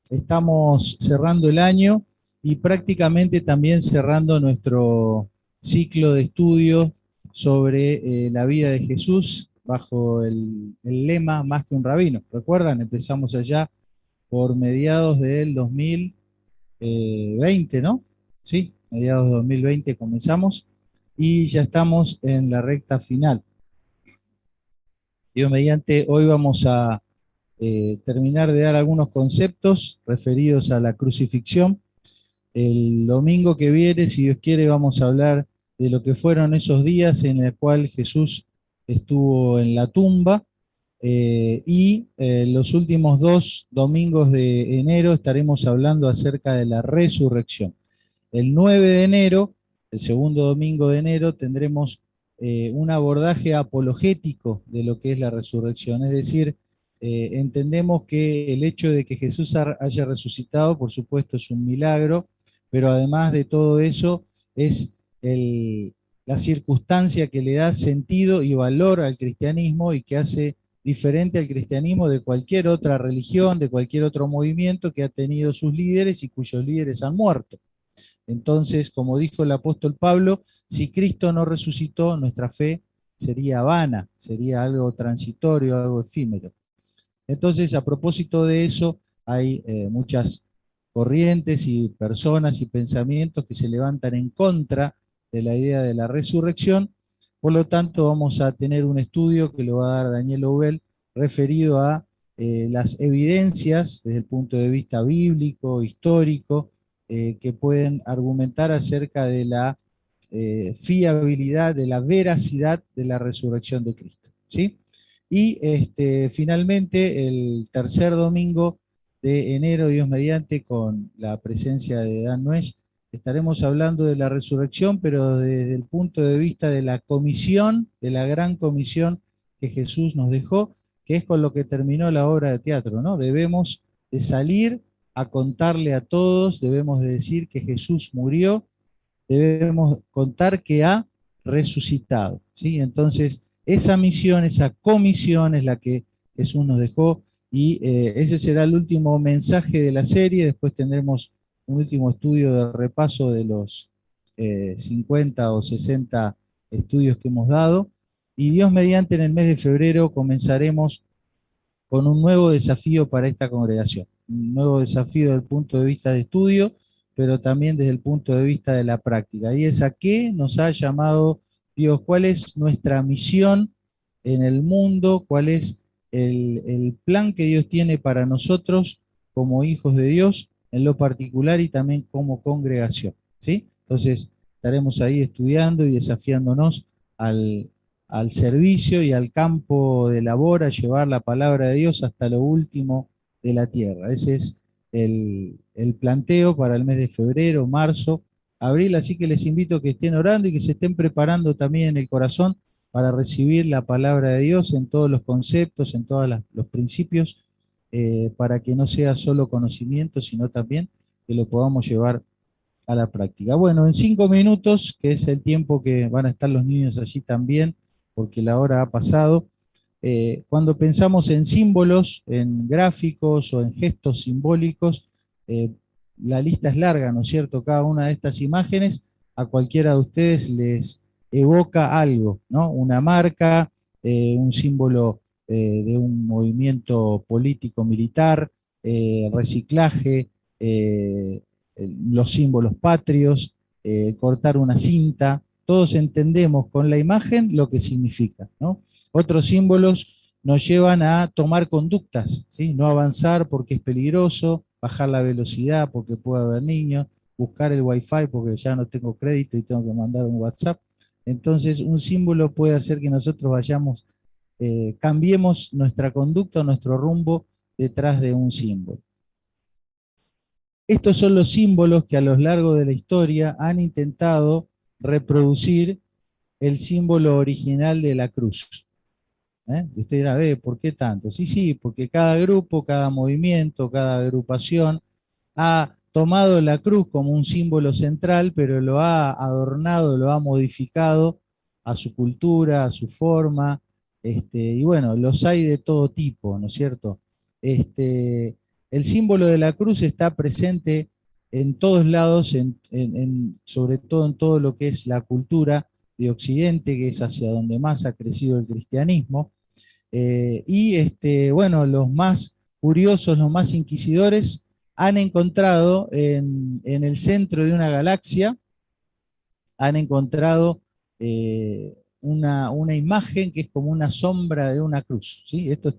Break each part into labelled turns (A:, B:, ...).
A: estamos cerrando el año y prácticamente también cerrando nuestro ciclo de estudios sobre la vida de Jesús bajo el lema Más que un rabino. ¿Recuerdan? Empezamos allá por mediados del 2020, ¿no? Sí, mediados de 2020 comenzamos y ya estamos en la recta final. Dios mediante, hoy vamos a terminar de dar algunos conceptos referidos a la crucifixión. El domingo que viene, si Dios quiere, vamos a hablar de lo que fueron esos días en el cual Jesús estuvo en la tumba, y los últimos 2 domingos de enero estaremos hablando acerca de la resurrección. El 9 de enero, el segundo domingo de enero, tendremos un abordaje apologético de lo que es la resurrección, es decir, entendemos que el hecho de que Jesús haya resucitado, por supuesto, es un milagro, pero además de todo eso, es la circunstancia que le da sentido y valor al cristianismo y que hace diferente al cristianismo de cualquier otra religión, de cualquier otro movimiento que ha tenido sus líderes y cuyos líderes han muerto. Entonces, como dijo el apóstol Pablo, si Cristo no resucitó, nuestra fe sería vana, sería algo transitorio, algo efímero. Entonces, a propósito de eso, hay muchas corrientes y personas y pensamientos que se levantan en contra de la idea de la resurrección. Por lo tanto, vamos a tener un estudio que lo va a dar Daniel Oubel referido a las evidencias desde el punto de vista bíblico, histórico, que pueden argumentar acerca de la fiabilidad, de la veracidad de la resurrección de Cristo, ¿sí? Y finalmente, el tercer domingo de enero, Dios mediante, con la presencia de Dan Nuech, estaremos hablando de la resurrección, pero desde el punto de vista de la comisión, de la gran comisión que Jesús nos dejó, que es con lo que terminó la obra de teatro, ¿no? Debemos de salir a contarle a todos, debemos de decir que Jesús murió, debemos contar que ha resucitado, ¿sí? Entonces, esa misión, esa comisión es la que Jesús nos dejó y ese será el último mensaje de la serie. Después tendremos un último estudio de repaso de los 50 o 60 estudios que hemos dado. Y Dios mediante, en el mes de febrero comenzaremos con un nuevo desafío para esta congregación. Un nuevo desafío desde el punto de vista de estudio, pero también desde el punto de vista de la práctica. Y es a qué nos ha llamado Dios, cuál es nuestra misión en el mundo, cuál es el plan que Dios tiene para nosotros como hijos de Dios en lo particular y también como congregación, ¿sí? Entonces estaremos ahí estudiando y desafiándonos al servicio y al campo de labor, a llevar la palabra de Dios hasta lo último de la tierra. Ese es el planteo para el mes de febrero, marzo, abril, así que les invito a que estén orando y que se estén preparando también en el corazón para recibir la palabra de Dios en todos los conceptos, en todos los principios, para que no sea solo conocimiento, sino también que lo podamos llevar a la práctica. Bueno, en 5 minutos, que es el tiempo que van a estar los niños allí también, porque la hora ha pasado, cuando pensamos en símbolos, en gráficos o en gestos simbólicos, eh, la lista es larga, ¿no es cierto? Cada una de estas imágenes a cualquiera de ustedes les evoca algo, ¿no? Una marca, un símbolo de un movimiento político militar, reciclaje, los símbolos patrios, cortar una cinta, todos entendemos con la imagen lo que significa, ¿no? Otros símbolos nos llevan a tomar conductas, ¿sí? No avanzar porque es peligroso, bajar la velocidad porque puede haber niños, buscar el wifi porque ya no tengo crédito y tengo que mandar un WhatsApp. Entonces, un símbolo puede hacer que nosotros vayamos, cambiemos nuestra conducta, nuestro rumbo detrás de un símbolo. Estos son los símbolos que a lo largo de la historia han intentado reproducir el símbolo original de la cruz. Y usted dirá, ¿por qué tanto? Sí, sí, porque cada grupo, cada movimiento, cada agrupación ha tomado la cruz como un símbolo central, pero lo ha adornado, lo ha modificado a su cultura, a su forma, y bueno, los hay de todo tipo, ¿no es cierto? el símbolo de la cruz está presente en todos lados, sobre todo en todo lo que es la cultura de Occidente, que es hacia donde más ha crecido el cristianismo. Bueno, los más curiosos, los más inquisidores, han encontrado en el centro de una galaxia, han encontrado una imagen que es como una sombra de una cruz, ¿sí? Esto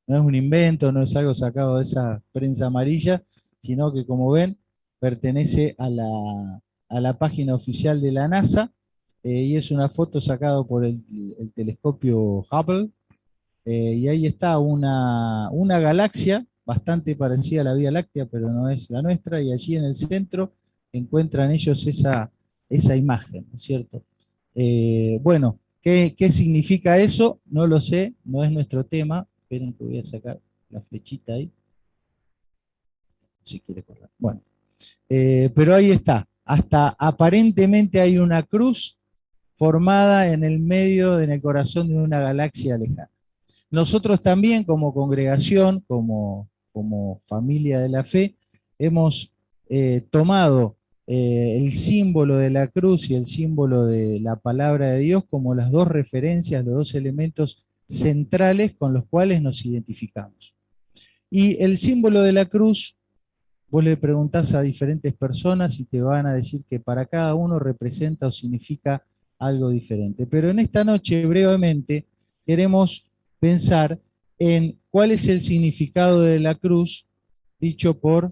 A: no es un invento, no es algo sacado de esa prensa amarilla, sino que, como ven, pertenece a la página oficial de la NASA, y es una foto sacada por el telescopio Hubble, y ahí está una galaxia bastante parecida a la Vía Láctea, pero no es la nuestra, y allí en el centro encuentran ellos esa imagen, ¿no es cierto? Bueno, ¿qué significa eso? No lo sé, no es nuestro tema. Esperen que voy a sacar la flechita ahí, si quiere correr. Bueno, pero ahí está. Hasta aparentemente hay una cruz formada en el medio, en el corazón de una galaxia lejana. Nosotros también como congregación, como familia de la fe, hemos tomado el símbolo de la cruz y el símbolo de la palabra de Dios como las dos referencias, los dos elementos centrales con los cuales nos identificamos. Y el símbolo de la cruz, vos le preguntás a diferentes personas y te van a decir que para cada uno representa o significa algo diferente. Pero en esta noche, brevemente, queremos pensar en cuál es el significado de la cruz dicho por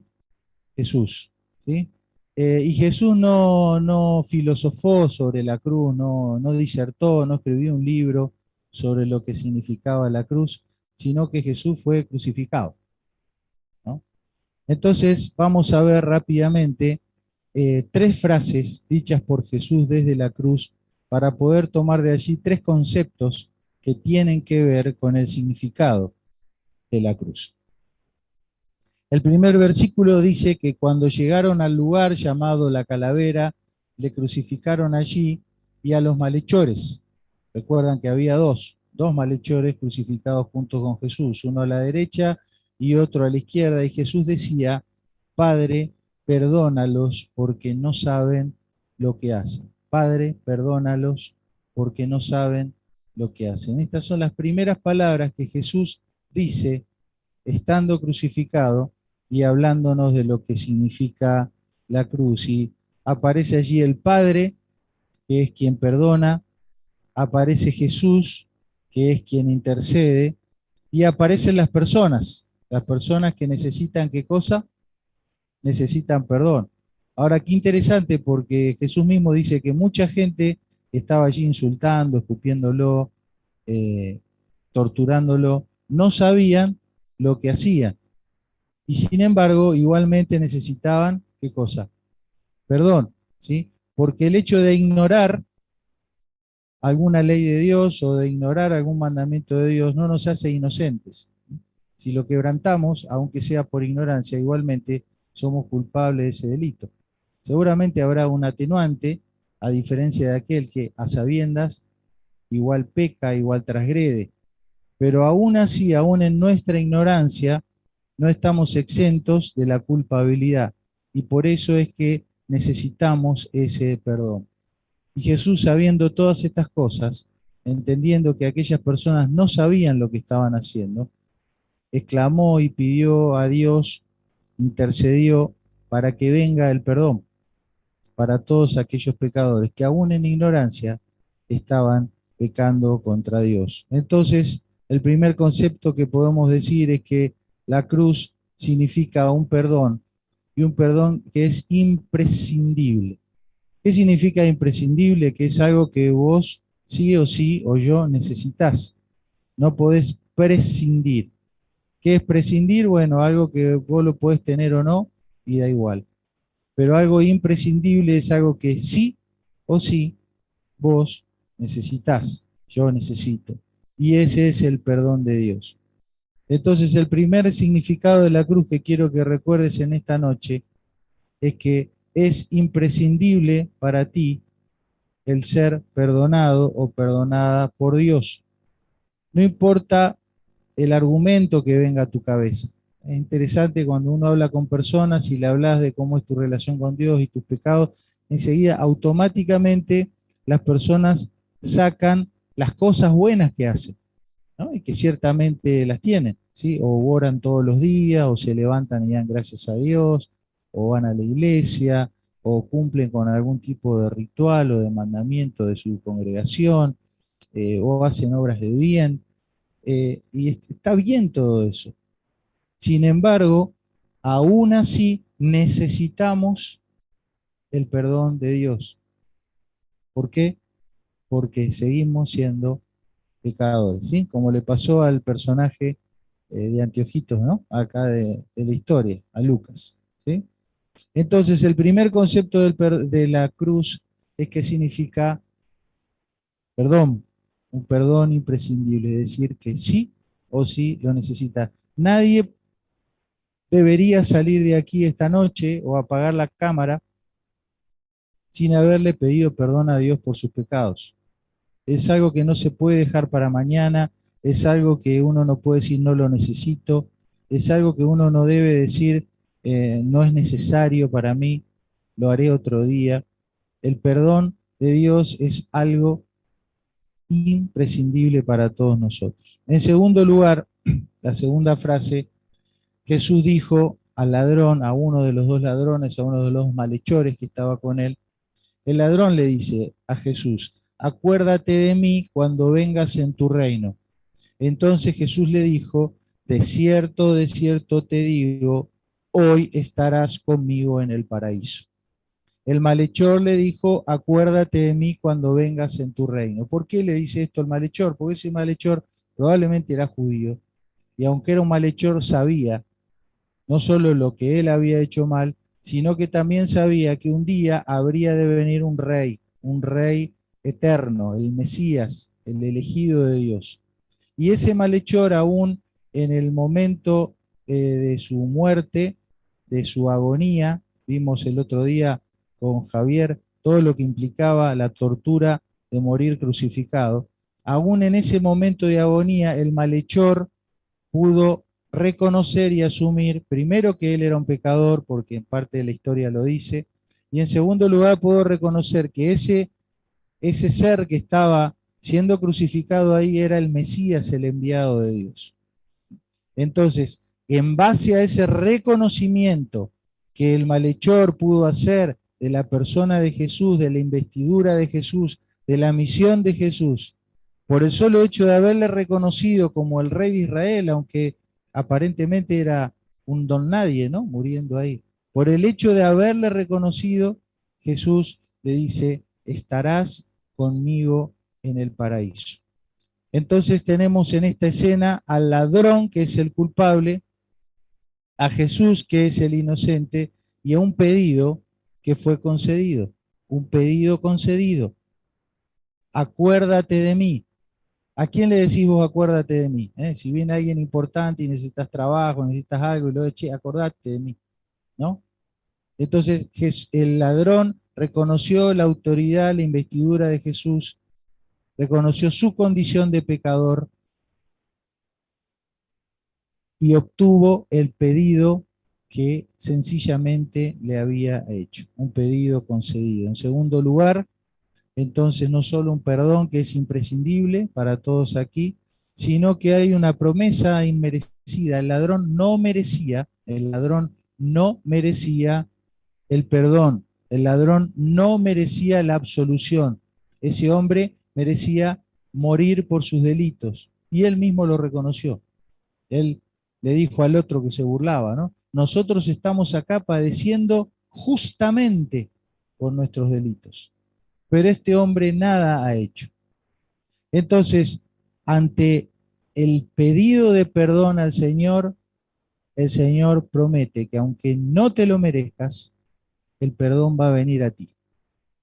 A: Jesús, ¿sí? Y Jesús no filosofó sobre la cruz, no disertó, no escribió un libro sobre lo que significaba la cruz, sino que Jesús fue crucificado, ¿no? Entonces vamos a ver rápidamente tres frases dichas por Jesús desde la cruz para poder tomar de allí tres conceptos que tienen que ver con el significado de la cruz. El primer versículo dice que cuando llegaron al lugar llamado la calavera, le crucificaron allí y a los malhechores. Recuerdan que había dos malhechores crucificados juntos con Jesús, uno a la derecha y otro a la izquierda, y Jesús decía: Padre, perdónalos porque no saben lo que hacen. Padre, perdónalos porque no saben lo que hacen. Estas son las primeras palabras que Jesús dice estando crucificado y hablándonos de lo que significa la cruz. Y aparece allí el Padre, que es quien perdona, aparece Jesús, que es quien intercede, y aparecen las personas que necesitan, ¿qué cosa? Necesitan perdón. Ahora, qué interesante, porque Jesús mismo dice que mucha gente estaba allí insultando, escupiéndolo, torturándolo, no sabían lo que hacían. Y sin embargo, igualmente necesitaban, ¿qué cosa? Perdón, ¿sí? Porque el hecho de ignorar alguna ley de Dios o de ignorar algún mandamiento de Dios no nos hace inocentes. Si lo quebrantamos, aunque sea por ignorancia, igualmente somos culpables de ese delito. Seguramente habrá un atenuante, a diferencia de aquel que a sabiendas igual peca, igual transgrede. Pero aún así, aún en nuestra ignorancia, no estamos exentos de la culpabilidad. Y por eso es que necesitamos ese perdón. Y Jesús, sabiendo todas estas cosas, entendiendo que aquellas personas no sabían lo que estaban haciendo, exclamó y pidió a Dios, intercedió para que venga el perdón para todos aquellos pecadores que aún en ignorancia estaban pecando contra Dios. Entonces, el primer concepto que podemos decir es que la cruz significa un perdón, y un perdón que es imprescindible. ¿Qué significa imprescindible? Que es algo que vos sí o yo necesitas. No podés prescindir. ¿Qué es prescindir? Bueno, algo que vos lo podés tener o no, y da igual. Pero algo imprescindible es algo que sí o sí vos necesitas, yo necesito. Y ese es el perdón de Dios. Entonces, el primer significado de la cruz que quiero que recuerdes en esta noche es que es imprescindible para ti el ser perdonado o perdonada por Dios. No importa el argumento que venga a tu cabeza. es interesante cuando uno habla con personas y le hablas de cómo es tu relación con Dios y tus pecados, enseguida automáticamente las personas sacan las cosas buenas que hacen, ¿no? Y que ciertamente las tienen, ¿sí? O oran todos los días, o se levantan y dan gracias a Dios, o van a la iglesia, o cumplen con algún tipo de ritual o de mandamiento de su congregación, o hacen obras de bien, y está bien todo eso. Sin embargo, aún así necesitamos el perdón de Dios. ¿Por qué? Porque seguimos siendo pecadores, ¿sí? Como le pasó al personaje de Antiojitos, ¿no? Acá de la historia, a Lucas, ¿sí? Entonces, el primer concepto de la cruz es que significa perdón, un perdón imprescindible, es decir, que sí o sí lo necesita. Nadie debería salir de aquí esta noche o apagar la cámara sin haberle pedido perdón a Dios por sus pecados. Es algo que no se puede dejar para mañana, es algo que uno no puede decir no lo necesito, es algo que uno no debe decir no es necesario para mí, lo haré otro día. El perdón de Dios es algo imprescindible para todos nosotros. En segundo lugar, la segunda frase, Jesús dijo al ladrón, a uno de los dos ladrones, a uno de los malhechores que estaba con él, el ladrón le dice a Jesús, acuérdate de mí cuando vengas en tu reino. Entonces Jesús le dijo, de cierto te digo, hoy estarás conmigo en el paraíso. El malhechor le dijo, acuérdate de mí cuando vengas en tu reino. ¿Por qué le dice esto el malhechor? Porque ese malhechor probablemente era judío, y aunque era un malhechor sabía no solo lo que él había hecho mal, sino que también sabía que un día habría de venir un rey eterno, el Mesías, el elegido de Dios. Y ese malhechor aún en el momento de su muerte, de su agonía, vimos el otro día con Javier todo lo que implicaba la tortura de morir crucificado, aún en ese momento de agonía el malhechor pudo reconocer y asumir, primero, que él era un pecador, porque en parte de la historia lo dice, y en segundo lugar pudo reconocer que ese ser que estaba siendo crucificado ahí era el Mesías, el enviado de Dios. Entonces, en base a ese reconocimiento que el malhechor pudo hacer de la persona de Jesús, de la investidura de Jesús, de la misión de Jesús, por el solo hecho de haberle reconocido como el rey de Israel, aunque aparentemente era un don nadie, ¿no? Muriendo ahí. Por el hecho de haberle reconocido, Jesús le dice, estarás conmigo en el paraíso. Entonces tenemos en esta escena al ladrón, que es el culpable, a Jesús, que es el inocente, y a un pedido que fue concedido. Un pedido concedido. Acuérdate de mí. ¿A quién le decís vos acuérdate de mí? Si viene alguien importante y necesitas trabajo, necesitas algo, y luego, che, acordate de mí, ¿no? Entonces el ladrón reconoció la autoridad, la investidura de Jesús, reconoció su condición de pecador y obtuvo el pedido que sencillamente le había hecho, un pedido concedido. En segundo lugar, entonces no solo un perdón que es imprescindible para todos aquí, sino que hay una promesa inmerecida. El ladrón no merecía el perdón, el ladrón no merecía la absolución. Ese hombre merecía morir por sus delitos y él mismo lo reconoció. Él le dijo al otro que se burlaba, ¿no? Nosotros estamos acá padeciendo justamente por nuestros delitos, pero este hombre nada ha hecho. Entonces, ante el pedido de perdón al Señor, el Señor promete que aunque no te lo merezcas, el perdón va a venir a ti,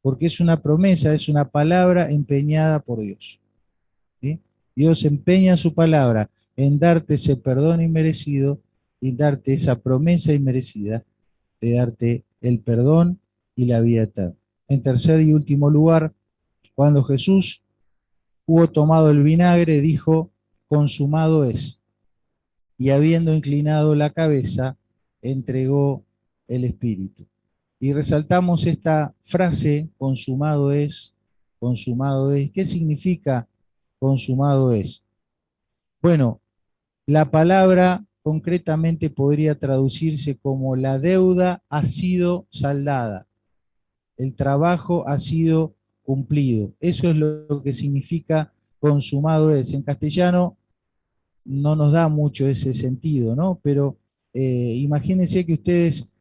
A: porque es una promesa, es una palabra empeñada por Dios, ¿sí? Dios empeña su palabra en darte ese perdón inmerecido y darte esa promesa inmerecida de darte el perdón y la vida eterna. En tercer y último lugar, cuando Jesús hubo tomado el vinagre, dijo, consumado es. y habiendo inclinado la cabeza, entregó el espíritu. Y resaltamos esta frase, consumado es, consumado es. ¿Qué significa consumado es? Bueno, la palabra concretamente podría traducirse como la deuda ha sido saldada, el trabajo ha sido cumplido. Eso es lo que significa consumado es. En castellano no nos da mucho ese sentido, ¿no? Pero imagínense que ustedes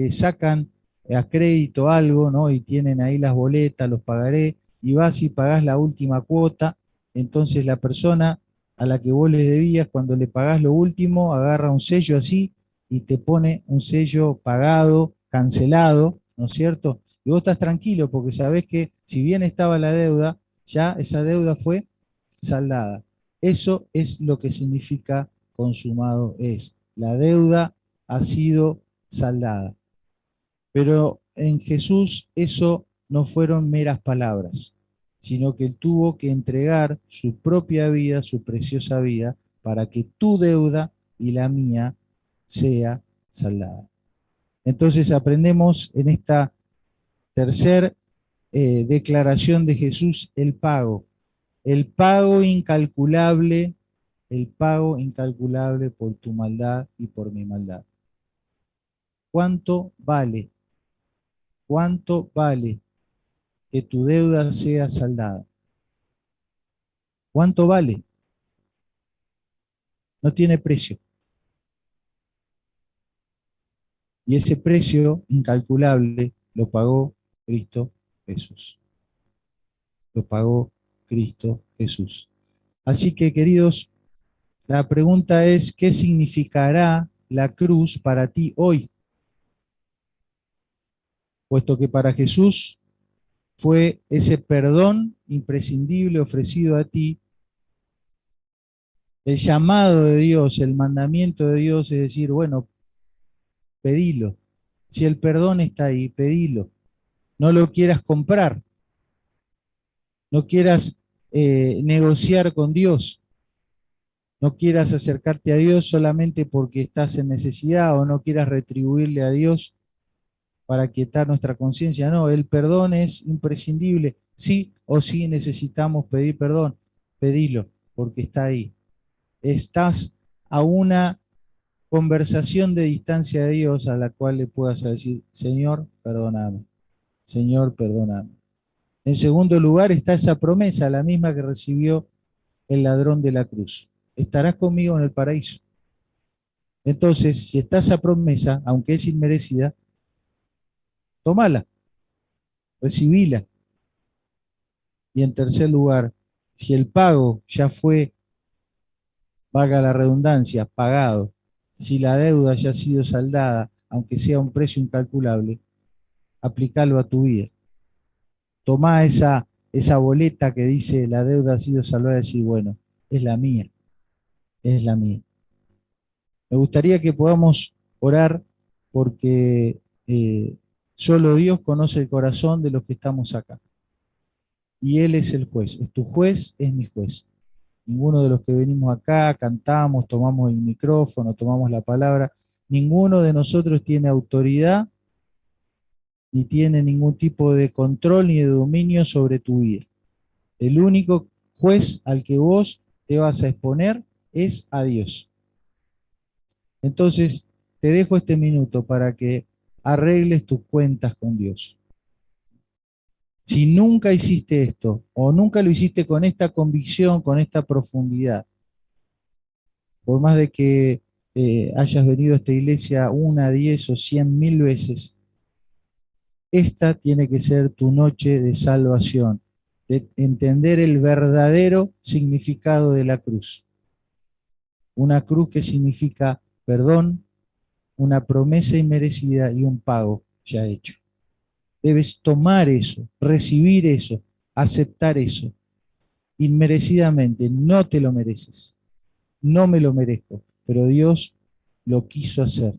A: sacan a crédito algo, ¿no? Y tienen ahí las boletas, los pagaré, y vas y pagás la última cuota, entonces la persona a la que vos le debías, cuando le pagás lo último, agarra un sello así y te pone un sello pagado, cancelado, ¿no es cierto? Y vos estás tranquilo porque sabés que si bien estaba la deuda, ya esa deuda fue saldada. Eso es lo que significa consumado es. La deuda ha sido saldada. Pero en Jesús eso no fueron meras palabras, sino que él tuvo que entregar su propia vida, su preciosa vida, para que tu deuda y la mía sea saldada. Entonces aprendemos en esta tercera declaración de Jesús el pago incalculable, el pago incalculable por tu maldad y por mi maldad. ¿Cuánto vale? ¿Cuánto vale que tu deuda sea saldada? ¿Cuánto vale? No tiene precio. Y ese precio incalculable lo pagó Cristo Jesús. Lo pagó Cristo Jesús. Así que, queridos, la pregunta es, ¿qué significará la cruz para ti hoy? Puesto que para Jesús fue ese perdón imprescindible ofrecido a ti, el llamado de Dios, el mandamiento de Dios es decir, bueno, pedilo. Si el perdón está ahí, pedilo. No lo quieras comprar, no quieras negociar con Dios, no quieras acercarte a Dios solamente porque estás en necesidad o no quieras retribuirle a Dios para quietar nuestra conciencia. No, el perdón es imprescindible. Sí o sí necesitamos pedir perdón, pedilo, porque está ahí. Estás a una conversación de distancia de Dios a la cual le puedas decir, Señor, perdóname, Señor, perdóname. En segundo lugar está esa promesa, la misma que recibió el ladrón de la cruz. Estarás conmigo en el paraíso. Entonces, si está esa promesa, aunque es inmerecida, tómala, recibíla. Y en tercer lugar, si el pago ya fue, valga la redundancia, pagado, si la deuda ya ha sido saldada, aunque sea un precio incalculable, aplicalo a tu vida. Tomá esa boleta que dice la deuda ha sido saldada y decir, bueno, es la mía, es la mía. Me gustaría que podamos orar porque solo Dios conoce el corazón de los que estamos acá. Y Él es el juez, es tu juez, es mi juez. Ninguno de los que venimos acá, cantamos, tomamos el micrófono, tomamos la palabra, ninguno de nosotros tiene autoridad ni tiene ningún tipo de control ni de dominio sobre tu vida. El único juez al que vos te vas a exponer es a Dios. Entonces, te dejo este minuto para que arregles tus cuentas con Dios. Si nunca hiciste esto o nunca lo hiciste con esta convicción, con esta profundidad, por más de que hayas venido a esta iglesia 1, 10 o 100.000 veces, esta tiene que ser tu noche de salvación, de entender el verdadero significado de la cruz. Una cruz que significa perdón, una promesa inmerecida y un pago ya hecho. Debes tomar eso, recibir eso, aceptar eso, inmerecidamente. No te lo mereces, no me lo merezco, pero Dios lo quiso hacer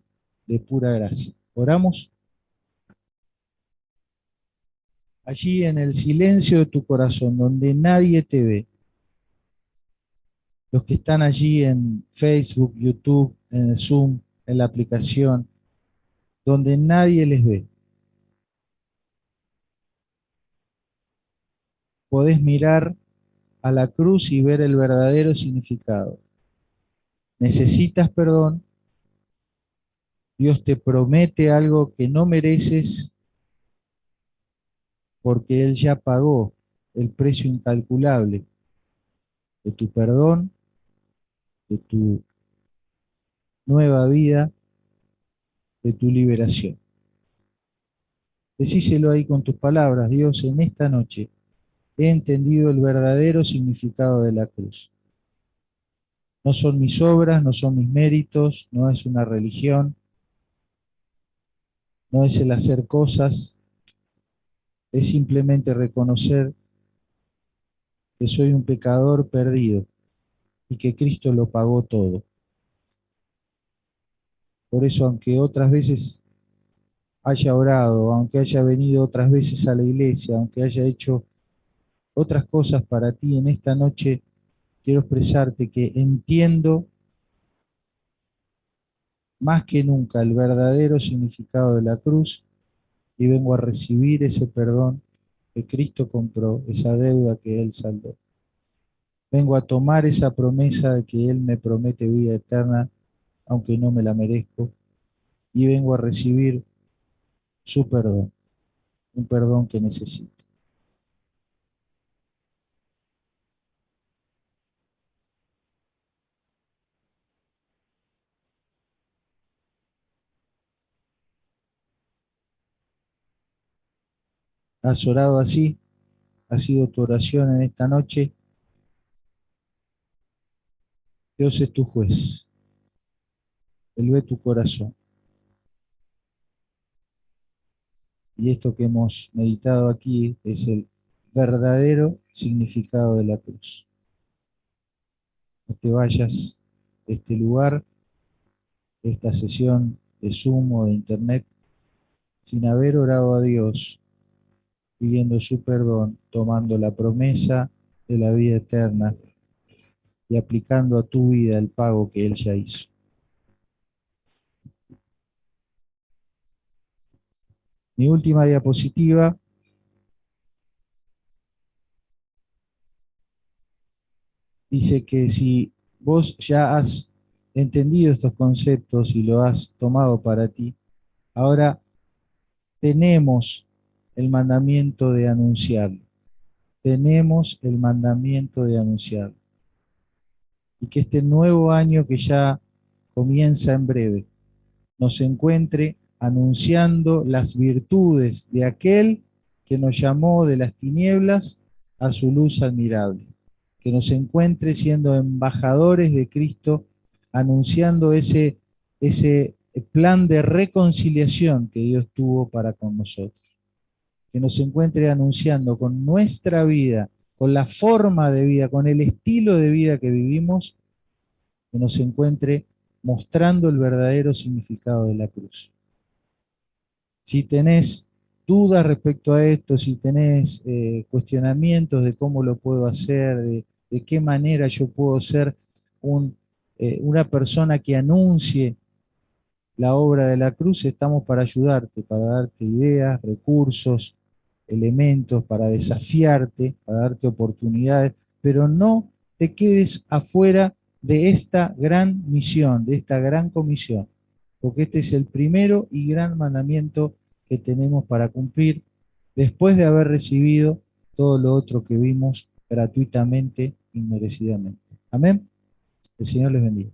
A: de pura gracia. Oramos. Allí en el silencio de tu corazón, donde nadie te ve, los que están allí en Facebook, YouTube, en el Zoom, en la aplicación, donde nadie les ve. Podés mirar a la cruz y ver el verdadero significado. Necesitas perdón, Dios te promete algo que no mereces porque Él ya pagó el precio incalculable de tu perdón, de tu nueva vida, de tu liberación. Decíselo ahí con tus palabras: Dios, en esta noche he entendido el verdadero significado de la cruz. No son mis obras, no son mis méritos, no es una religión, no es el hacer cosas, es simplemente reconocer que soy un pecador perdido y que Cristo lo pagó todo. Por eso, aunque otras veces haya orado, aunque haya venido otras veces a la iglesia, aunque haya hecho otras cosas para ti, en esta noche quiero expresarte que entiendo más que nunca el verdadero significado de la cruz y vengo a recibir ese perdón que Cristo compró, esa deuda que Él saldó. Vengo a tomar esa promesa de que Él me promete vida eterna, aunque no me la merezco, y vengo a recibir su perdón, un perdón que necesito. ¿Has orado así? ¿Ha sido tu oración en esta noche? Dios es tu juez. Él ve tu corazón. Y esto que hemos meditado aquí es el verdadero significado de la cruz. No te vayas de este lugar, de esta sesión de Zoom o de Internet, sin haber orado a Dios, pidiendo su perdón, tomando la promesa de la vida eterna y aplicando a tu vida el pago que Él ya hizo. Mi última diapositiva dice que si vos ya has entendido estos conceptos y lo has tomado para ti, ahora tenemos el mandamiento de anunciarlo. Tenemos el mandamiento de anunciarlo. Y que este nuevo año que ya comienza en breve nos encuentre anunciando las virtudes de aquel que nos llamó de las tinieblas a su luz admirable. Que nos encuentre siendo embajadores de Cristo, anunciando ese plan de reconciliación que Dios tuvo para con nosotros. Que nos encuentre anunciando con nuestra vida, con la forma de vida, con el estilo de vida que vivimos, que nos encuentre mostrando el verdadero significado de la cruz. Si tenés dudas respecto a esto, si tenés cuestionamientos de cómo lo puedo hacer, de qué manera yo puedo ser una persona que anuncie la obra de la cruz, estamos para ayudarte, para darte ideas, recursos, elementos, para desafiarte, para darte oportunidades, pero no te quedes afuera de esta gran misión, de esta gran comisión, porque este es el primero y gran mandamiento que tenemos para cumplir después de haber recibido todo lo otro que vimos gratuitamente y merecidamente. Amén. El Señor les bendiga.